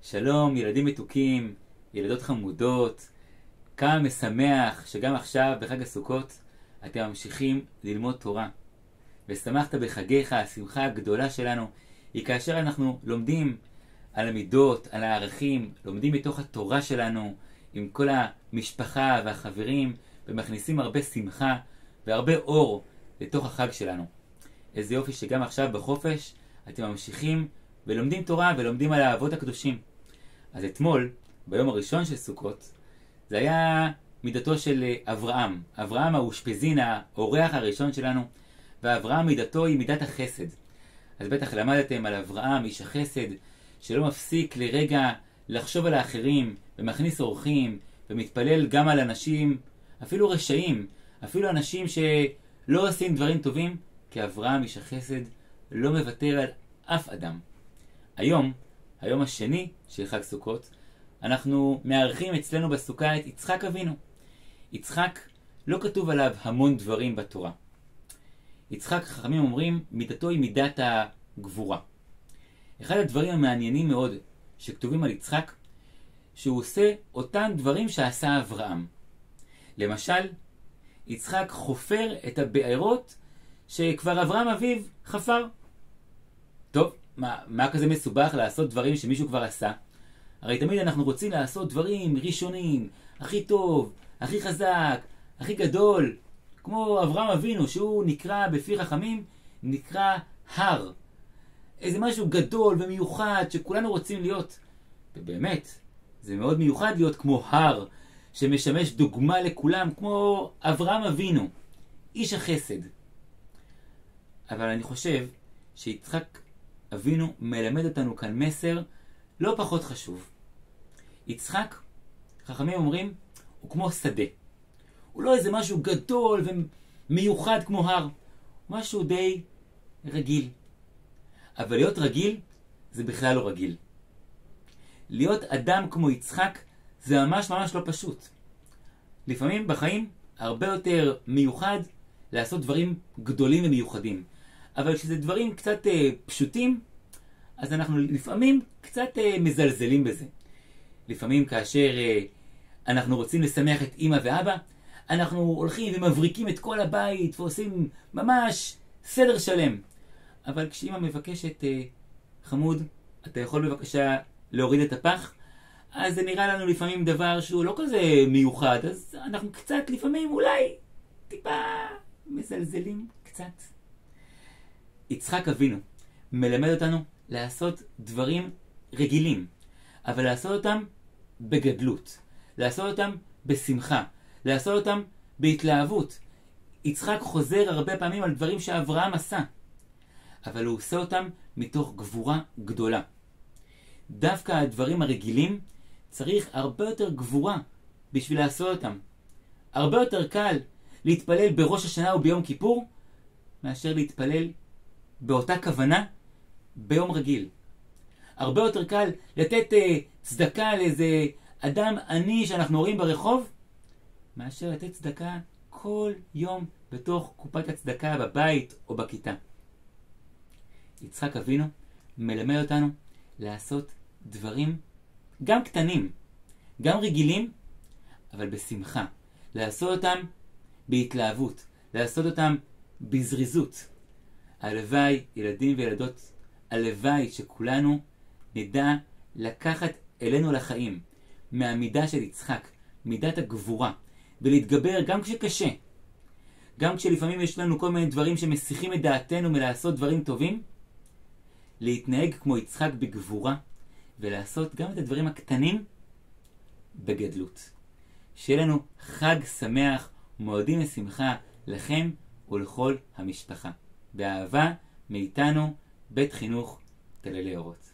שלום ילדים מתוקים, ילדות חמודות, כמה משמח שגם עכשיו בחג הסוכות אתם ממשיכים ללמוד תורה. ושמחת בחגיך, השמחה הגדולה שלנו היא כאשר אנחנו לומדים על המידות, על הערכים, לומדים מתוך התורה שלנו עם כל המשפחה והחברים ומכניסים הרבה שמחה והרבה אור לתוך החג שלנו. איזה יופי שגם עכשיו בחופש אתם ממשיכים ולומדים תורה ולומדים על האבות הקדושים. אז אתמול, ביום הראשון של סוכות, זה היה מידתו של אברהם. אברהם האושפזין, האורח הראשון שלנו, ואברהם מידתו היא מידת החסד. אז בטח למדתם על אברהם, איש החסד, שלא מפסיק לרגע לחשוב על האחרים, ומכניס אורחים, ומתפלל גם על אנשים, אפילו רשעים, אפילו אנשים שלא עושים דברים טובים, כי אברהם, איש החסד, לא מוותר על אף אדם. היום השני של חג סוכות, אנחנו מארחים אצלנו בסוכה את יצחק אבינו. יצחק לא כתוב עליו המון דברים בתורה. יצחק, חכמים אומרים, מידתו היא מידת הגבורה. אחד הדברים המעניינים מאוד שכתובים על יצחק, שהוא עושה אותם דברים שעשה אברהם. למשל, יצחק חופר את הבארות שכבר אברהם אביו חפר. טוב, מה כזה מסובך לעשות דברים שמישהו כבר עשה? הרי תמיד אנחנו רוצים לעשות דברים ראשונים, הכי טוב, הכי חזק, הכי גדול, כמו אברהם אבינו, שהוא נקרא בפי חכמים, נקרא הר. איזה משהו גדול ומיוחד שכולנו רוצים להיות. ובאמת, זה מאוד מיוחד להיות כמו הר, שמשמש דוגמה לכולם, כמו אברהם אבינו, איש החסד. אבל אני חושב שיצחק אבינו מלמד אותנו כאן מסר לא פחות חשוב. יצחק, חכמים אומרים, הוא כמו שדה. הוא לא איזה משהו גדול ומיוחד כמו הר. משהו די רגיל. אבל להיות רגיל זה בכלל לא רגיל. להיות אדם כמו יצחק זה ממש לא פשוט. לפעמים בחיים הרבה יותר מיוחד לעשות דברים גדולים ומיוחדים. אבל כשזה דברים קצת פשוטים, אז אנחנו לפעמים קצת מזלזלים בזה. לפעמים כאשר אנחנו רוצים לשמח את אמא ואבא, אנחנו הולכים ומבריקים את כל הבית ועושים ממש סדר שלם. אבל כשאמא מבקשת, חמוד, אתה יכול בבקשה להוריד את הפח? אז זה נראה לנו לפעמים דבר שהוא לא כזה מיוחד, אז אנחנו קצת לפעמים אולי טיפה מזלזלים קצת. יצחק אבינו מלמד אותנו לעשות דברים רגילים, אבל לעשות אותם בגדלות, לעשות אותם בשמחה, לעשות אותם בהתלהבות. יצחק חוזר הרבה פעמים על דברים שאברהם עשה, אבל הוא עושה אותם מתוך גבורה גדולה. דווקא הדברים הרגילים צריך הרבה יותר גבורה בשביל לעשות אותם. הרבה יותר קל להתפלל בראש השנה וביום כיפור מאשר להתפלל באותה כוונה ביום רגיל. הרבה יותר קל לתת צדקה לאיזה אדם עני שאנחנו רואים ברחוב מאשר לתת צדקה כל יום בתוך קופת הצדקה בבית או בכיתה. יצחק אבינו מלמד אותנו לעשות דברים גם קטנים, גם רגילים, אבל בשמחה. לעשות אותם בהתלהבות, לעשות אותם בזריזות. הלוואי, ילדים וילדות, הלוואי שכולנו נדע לקחת אלינו לחיים מהמידה של יצחק, מידת הגבורה, ולהתגבר גם כשקשה, גם כשלפעמים יש לנו כל מיני דברים שמסיחים את דעתנו מלעשות דברים טובים, להתנהג כמו יצחק בגבורה, ולעשות גם את הדברים הקטנים בגדלות. שיהיה לנו חג שמח ומועדים לשמחה לכם ולכל המשפחה. באהבה מאיתנו, בית חינוך תללי אורות.